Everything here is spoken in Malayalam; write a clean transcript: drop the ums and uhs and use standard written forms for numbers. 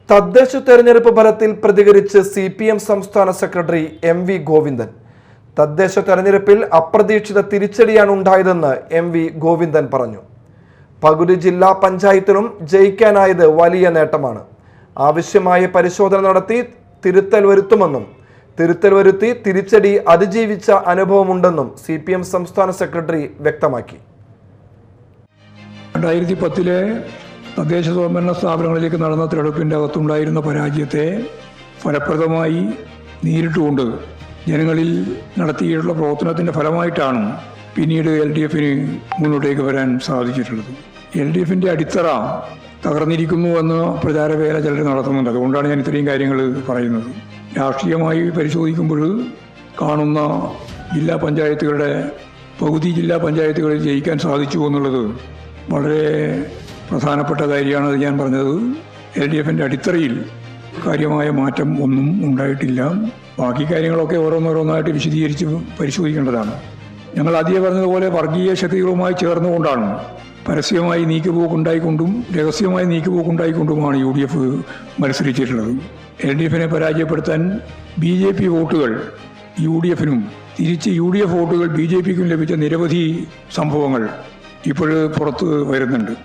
തദ്ദേശ തെരഞ്ഞെടുപ്പ് ഫലത്തിൽ പ്രതികരിച്ച് CPM സംസ്ഥാന സെക്രട്ടറി MV ഗോവിന്ദൻ. തദ്ദേശ തെരഞ്ഞെടുപ്പിൽ അപ്രതീക്ഷിത തിരിച്ചടിയാണ് ഉണ്ടായതെന്ന് MV ഗോവിന്ദൻ പറഞ്ഞു. പകുതി ജില്ലാ പഞ്ചായത്തിലും ജയിക്കാനായത് വലിയ നേട്ടമാണ്. ആവശ്യമായ പരിശോധന നടത്തി തിരുത്തൽ വരുത്തുമെന്നും തിരുത്തൽ വരുത്തി തിരിച്ചടി അതിജീവിച്ച അനുഭവമുണ്ടെന്നും CPM സംസ്ഥാന സെക്രട്ടറി വ്യക്തമാക്കി. 2010 തദ്ദേശ സ്വയംഭരണ സ്ഥാപനങ്ങളിലേക്ക് നടന്ന തെരഞ്ഞെടുപ്പിൻ്റെ അകത്തുണ്ടായിരുന്ന പരാജയത്തെ ഫലപ്രദമായി നേരിട്ടുകൊണ്ട് ജനങ്ങളിൽ നടത്തിയിട്ടുള്ള പ്രവർത്തനത്തിൻ്റെ ഫലമായിട്ടാണ് പിന്നീട് LDFന് മുന്നോട്ടേക്ക് വരാൻ സാധിച്ചിട്ടുള്ളത്. LDFിൻ്റെ അടിത്തറ തകർന്നിരിക്കുന്നു എന്ന പ്രചാരവേല ചിലർ നടത്തുന്നുണ്ട്. അതുകൊണ്ടാണ് ഞാൻ ഇത്രയും കാര്യങ്ങൾ പറയുന്നത്. രാഷ്ട്രീയമായി പരിശോധിക്കുമ്പോൾ കാണുന്ന ജില്ലാ പഞ്ചായത്തുകളുടെ പകുതി ജില്ലാ പഞ്ചായത്തുകളിൽ ജയിക്കാൻ സാധിച്ചു എന്നുള്ളത് വളരെ പ്രധാനപ്പെട്ട കാര്യമാണ്. അത് ഞാൻ പറഞ്ഞത് LDFിൻ്റെ അടിത്തറയിൽ കാര്യമായ മാറ്റം ഒന്നും ഉണ്ടായിട്ടില്ല. ബാക്കി കാര്യങ്ങളൊക്കെ ഓരോന്നോരോന്നായിട്ട് വിശദീകരിച്ച് പരിശോധിക്കേണ്ടതാണ്. ഞങ്ങൾ ആദ്യം പറഞ്ഞതുപോലെ വർഗീയ ശക്തികളുമായി ചേർന്നുകൊണ്ടാണ് പരസ്യമായി നീക്കുപോക്കുണ്ടായിക്കൊണ്ടും രഹസ്യമായി നീക്കുപോക്കുണ്ടായിക്കൊണ്ടുമാണ് UDF മത്സരിച്ചിട്ടുള്ളത്. LDFിനെ പരാജയപ്പെടുത്താൻ BJP വോട്ടുകൾ UDFനും തിരിച്ച് UDF വോട്ടുകൾ BJPക്കും ലഭിച്ച നിരവധി സംഭവങ്ങൾ ഇപ്പോൾ പുറത്ത് വരുന്നുണ്ട്.